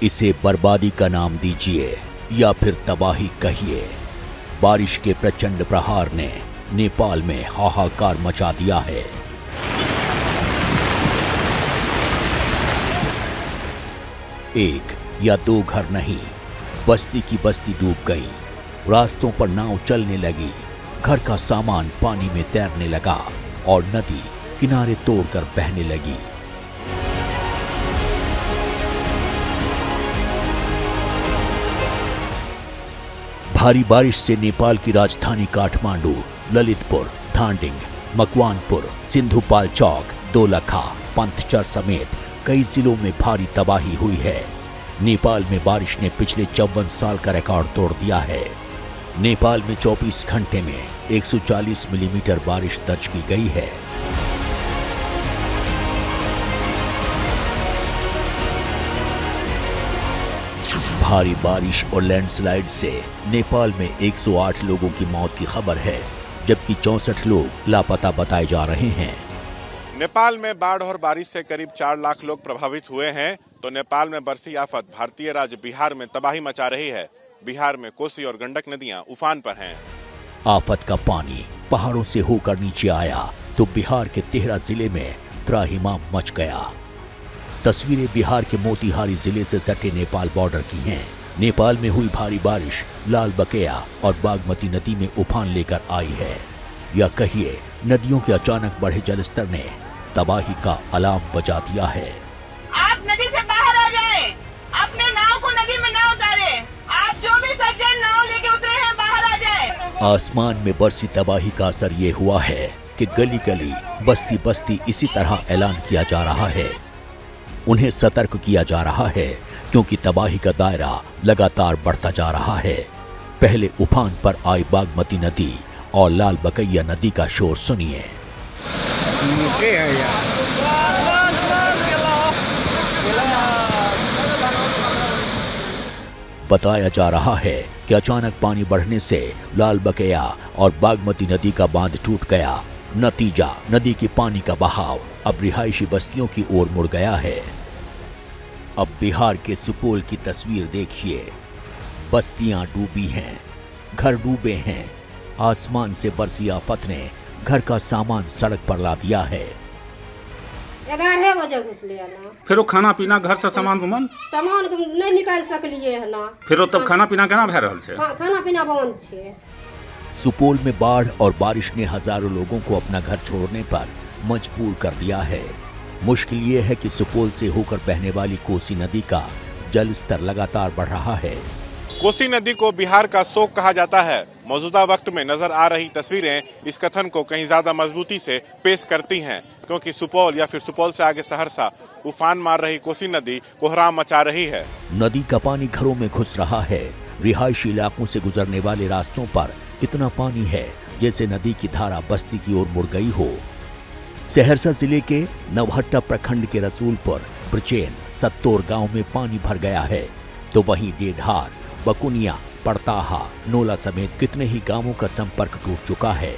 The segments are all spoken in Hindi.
इसे बर्बादी का नाम दीजिए या फिर तबाही कहिए। बारिश के प्रचंड प्रहार ने नेपाल में हाहाकार मचा दिया है। एक या दो घर नहीं, बस्ती की बस्ती डूब गई। रास्तों पर नाव चलने लगी, घर का सामान पानी में तैरने लगा और नदी किनारे तोड़कर बहने लगी। भारी बारिश से नेपाल की राजधानी काठमांडू, ललितपुर, धांडिंग, मकवानपुर, सिंधुपाल्चोक, दोलखा, पंथचर समेत कई जिलों में भारी तबाही हुई है। नेपाल में बारिश ने पिछले 54 साल का रिकॉर्ड तोड़ दिया है। नेपाल में 24 घंटे में 140 मिलीमीटर बारिश दर्ज की गई है। भारी बारिश और लैंडस्लाइड से नेपाल में 108 लोगों की मौत की खबर है, जबकि 64 लोग लापता बताए जा रहे हैं। नेपाल में बाढ़ और बारिश से करीब 4 लाख लोग प्रभावित हुए हैं, तो नेपाल में बरसी आफत भारतीय राज्य बिहार में तबाही मचा रही है। बिहार में कोसी और गंडक नदियां उफान पर हैं। आफत का पानी पहाड़ों से होकर नीचे आया तो बिहार के 13 जिले में त्राहिमाम मच गया। तस्वीरें बिहार के मोतिहारी जिले से सटे नेपाल बॉर्डर की हैं। नेपाल में हुई भारी बारिश लाल बकेया और बागमती नदी में उफान लेकर आई है, या कहिए नदियों के अचानक बढ़े जलस्तर ने तबाही का अलार्म बजा दिया है। आप नदी से बाहर आ जाएं, अपने नाव को नदी में ना उतारें। आप जो भी सज्जन नाव लेके उतरे हैं बाहर आ जाएं। आसमान में बरसी तबाही का असर ये हुआ है कि गली गली, बस्ती बस्ती इसी तरह ऐलान किया जा रहा है। उन्हें सतर्क किया जा रहा है क्योंकि तबाही का दायरा लगातार बढ़ता जा रहा है। पहले उफान पर आई बागमती नदी और लाल बकैया नदी का शोर सुनिए। बताया जा रहा है कि अचानक पानी बढ़ने से लाल बकैया और बागमती नदी का बांध टूट गया। नतीजा, नदी के पानी का बहाव अब रिहायशी बस्तियों की ओर मुड़ गया है। अब बिहार के सुपौल की तस्वीर देखिए। बस्तियां डूबी हैं, घर डूबे हैं। आसमान से बरसी आफत ने घर का सामान सड़क पर ला दिया है। 11 बजे घुसलिए ना, फिर खाना पीना घर से सामान नहीं निकाल सकलिए है ना। फिर तब खाना पीना केना भए रहल छै? खाना पीना बंद छै। सुपौल में बाढ़ और बारिश ने हजारों लोगों को अपना घर छोड़ने पर मजबूर कर दिया है। मुश्किल ये है कि सुपौल से होकर बहने वाली कोसी नदी का जल स्तर लगातार बढ़ रहा है। कोसी नदी को बिहार का शोक कहा जाता है। मौजूदा वक्त में नजर आ रही तस्वीरें इस कथन को कहीं ज्यादा मजबूती से पेश करती हैं, क्योंकि सुपौल या फिर सुपौल से आगे सहरसा उफान मार रही कोसी नदी कोहराम मचा रही है। नदी का पानी घरों में घुस रहा है। रिहायशी इलाकों से गुजरने वाले रास्तों पर इतना पानी है जैसे नदी की धारा बस्ती की ओर मुड़ गई हो। सहरसा जिले के नवहट्टा प्रखंड के रसूलपुर, ब्रचेन, सत्तोर गांव में पानी भर गया है, तो वहीं डेढ़ार, बकुनिया, पड़ताहा, नोला समेत कितने ही गांवों का संपर्क टूट चुका है।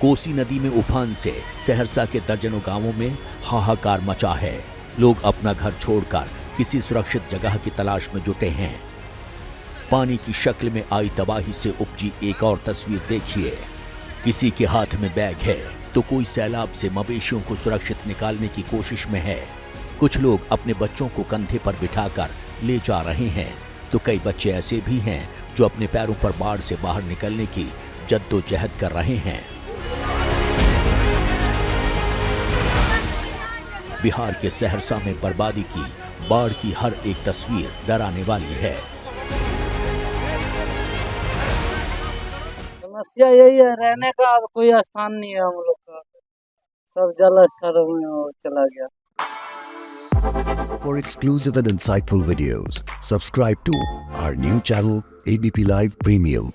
कोसी नदी में उफान से सहरसा के दर्जनों गांवों में हाहाकार मचा है। लोग अपना घर छोड़कर किसी सुरक्षित जगह की तलाश में जुटे हैं। पानी की शक्ल में आई तबाही से उपजी एक और तस्वीर देखिए। किसी के हाथ में बैग है तो कोई सैलाब से मवेशियों को सुरक्षित निकालने की कोशिश में है। कुछ लोग अपने बच्चों को कंधे पर बिठाकर ले जा रहे हैं, तो कई बच्चे ऐसे भी हैं जो अपने पैरों पर बाढ़ से बाहर निकलने की जद्दोजहद कर रहे हैं। बिहार के सहरसा में बर्बादी की, बाढ़ की हर एक तस्वीर डराने वाली है। समस्या यही है, रहने का अब कोई स्थान नहीं है हम लोग का, सब जल स्तर में चला गया। For exclusive and insightful videos, subscribe to our new channel ABP Live Premium.